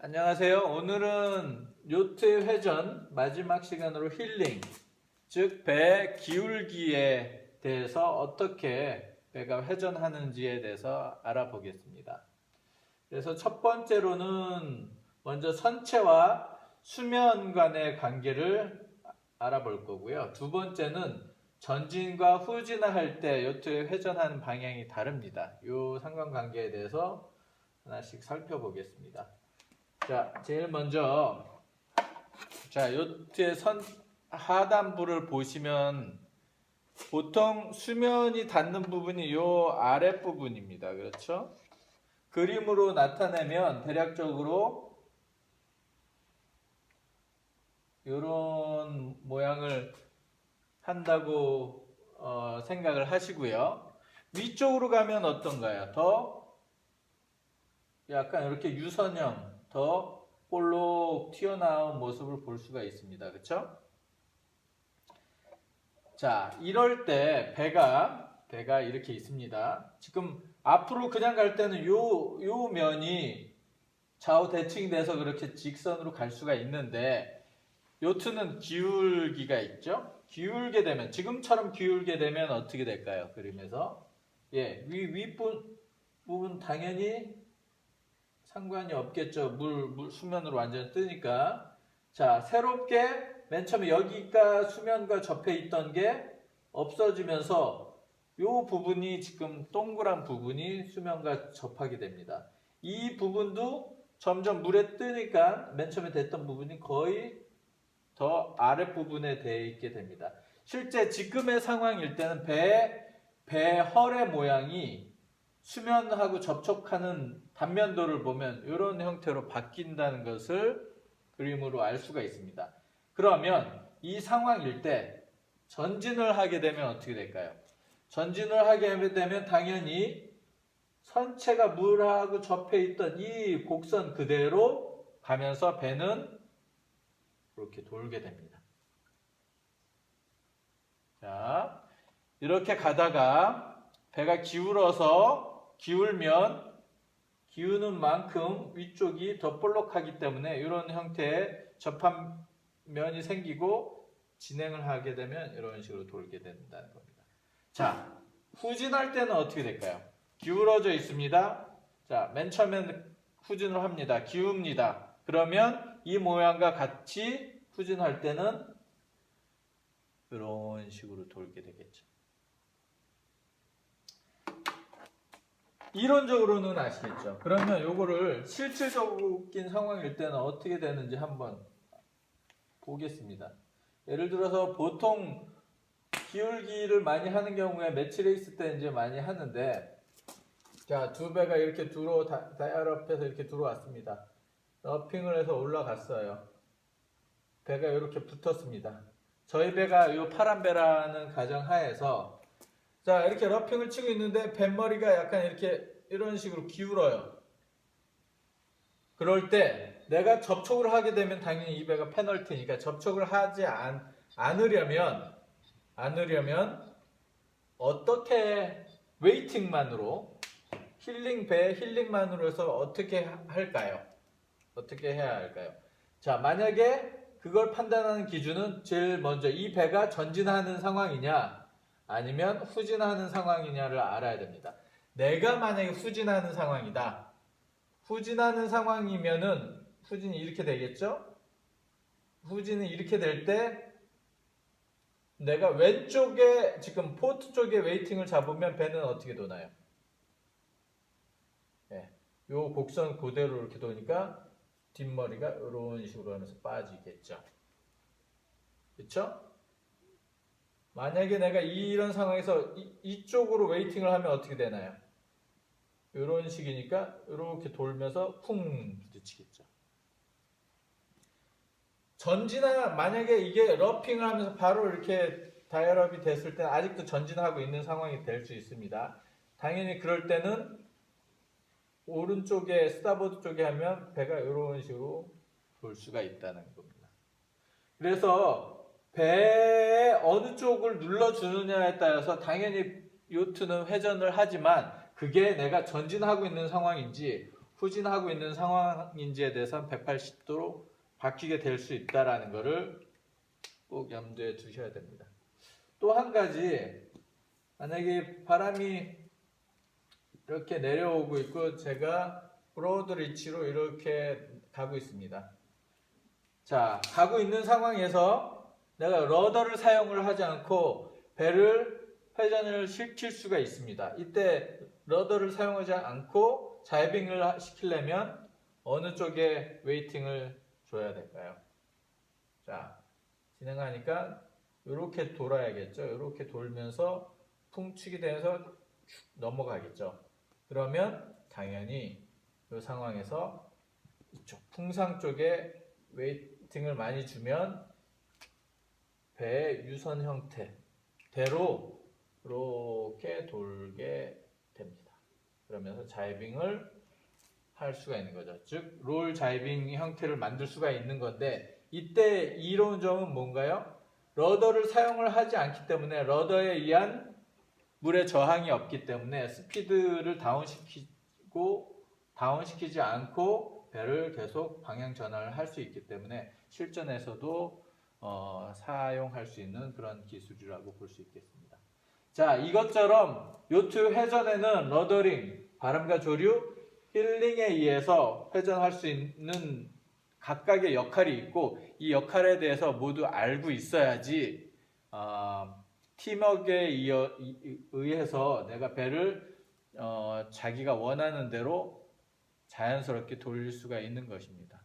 안녕하세요. 오늘은 요트의 회전 마지막 시간으로 힐링, 즉 배 기울기에 대해서 어떻게 배가 회전하는지에 대해서 알아보겠습니다. 그래서 첫 번째로는 먼저 선체와 수면 간의 관계를 알아볼 거고요. 두 번째는 전진과 후진을 할 때 요트의 회전하는 방향이 다릅니다. 이 상관관계에 대해서 하나씩 살펴보겠습니다. 자, 제일 먼저 요트의 하단부를 보시면 보통 수면이 닿는 부분이 요 아랫부분입니다. 그렇죠? 그림으로 나타내면 대략적으로 이런 모양을 한다고 생각을 하시고요. 위쪽으로 가면 어떤가요? 더 약간 이렇게 유선형, 더 볼록 튀어나온 모습을 볼 수가 있습니다. 그렇죠? 자, 이럴 때 배가 이렇게 있습니다. 지금 앞으로 그냥 갈 때는 요 면이 좌우 대칭이 돼서 그렇게 직선으로 갈 수가 있는데 요트는 기울기가 있죠? 기울게 되면 지금처럼 기울게 되면 어떻게 될까요? 그림에서 윗부분 당연히 상관이 없겠죠. 수면으로 완전히 뜨니까. 자, 새롭게 맨 처음에 여기가 수면과 접해 있던 게 없어지면서 이 부분이 지금 동그란 부분이 수면과 접하게 됩니다. 이 부분도 점점 물에 뜨니까 맨 처음에 됐던 부분이 거의 더 아랫부분에 돼 있게 됩니다. 실제 지금의 상황일 때는 배 헐의 모양이 수면하고 접촉하는 단면도를 보면 이런 형태로 바뀐다는 것을 그림으로 알 수가 있습니다. 그러면 이 상황일 때 전진을 하게 되면 어떻게 될까요? 전진을 하게 되면 당연히 선체가 물하고 접해 있던 이 곡선 그대로 가면서 배는 이렇게 돌게 됩니다. 자, 이렇게 가다가 배가 기우는 만큼 위쪽이 더 볼록하기 때문에 이런 형태의 접한 면이 생기고 진행을 하게 되면 이런 식으로 돌게 된다는 겁니다. 자, 후진할 때는 어떻게 될까요? 기울어져 있습니다. 자, 맨 처음엔 후진을 합니다. 기웁니다. 그러면 이 모양과 같이 후진할 때는 이런 식으로 돌게 되겠죠. 이론적으로는 아시겠죠? 그러면 요거를 실질적인 상황일 때는 어떻게 되는지 한번 보겠습니다. 예를 들어서 보통 기울기를 많이 하는 경우에 매치레이스 때 이제 많이 하는데, 자, 두 배가 이렇게 다이얼업해서 이렇게 들어왔습니다. 러핑을 해서 올라갔어요. 배가 이렇게 붙었습니다. 저희 배가 요 파란 배라는 가정하에서 자, 이렇게 러핑을 치고 있는데 뱃머리가 약간 이런 식으로 기울어요. 그럴 때 내가 접촉을 하게 되면 당연히 이 배가 페널티니까 접촉을 하지 않으려면 어떻게 웨이팅만으로 배의 힐링만으로 해서 어떻게 할까요? 어떻게 해야 할까요? 자, 만약에 그걸 판단하는 기준은 제일 먼저 이 배가 전진하는 상황이냐 아니면 후진하는 상황이냐를 알아야 됩니다. 내가 만약에 후진하는 상황이다. 후진하는 상황이면은 후진이 이렇게 되겠죠? 후진이 이렇게 될 때 내가 왼쪽에 지금 포트 쪽에 웨이팅을 잡으면 배는 어떻게 도나요? 요 곡선 그대로 이렇게 도니까 뒷머리가 이런 식으로 하면서 빠지겠죠. 그렇죠? 만약에 내가 이런 상황에서 이쪽으로 웨이팅을 하면 어떻게 되나요? 이런 식이니까 이렇게 돌면서 쿵 부딪히겠죠. 만약에 이게 러핑을 하면서 바로 이렇게 다이얼업이 됐을 때는 아직도 전진하고 있는 상황이 될 수 있습니다. 당연히 그럴 때는 오른쪽에 스타보드 쪽에 하면 배가 이런 식으로 돌 수가 있다는 겁니다. 그래서 배에 어느 쪽을 눌러주느냐에 따라서 당연히 요트는 회전을 하지만 그게 내가 전진하고 있는 상황인지 후진하고 있는 상황인지에 대해서는 180도로 바뀌게 될 수 있다라는 것을 꼭 염두에 두셔야 됩니다. 또 한 가지, 만약에 바람이 이렇게 내려오고 있고 제가 브로드 리치로 이렇게 가고 있습니다. 자, 가고 있는 상황에서 내가 러더를 사용을 하지 않고 배를 회전을 시킬 수가 있습니다. 이때 러더를 사용하지 않고 자이빙을 시키려면 어느 쪽에 웨이팅을 줘야 될까요? 자, 진행하니까 이렇게 돌아야겠죠. 이렇게 돌면서 풍축이 되면서 넘어가겠죠. 그러면 당연히 이 상황에서 이쪽 풍상 쪽에 웨이팅을 많이 주면 배의 유선 형태대로 이렇게 돌게 됩니다. 그러면서 자이빙을 할 수가 있는 거죠. 즉, 롤 자이빙 형태를 만들 수가 있는 건데, 이때 이로운 점은 뭔가요? 러더를 사용을 하지 않기 때문에 러더에 의한 물의 저항이 없기 때문에 스피드를 다운시키지 않고 배를 계속 방향 전환을 할 수 있기 때문에 실전에서도 사용할 수 있는 그런 기술이라고 볼 수 있겠습니다. 자, 이것처럼 요트 회전에는 러더링, 바람과 조류, 힐링에 의해서 회전할 수 있는 각각의 역할이 있고, 이 역할에 대해서 모두 알고 있어야지 팀워크에 의해서 내가 배를 자기가 원하는 대로 자연스럽게 돌릴 수가 있는 것입니다.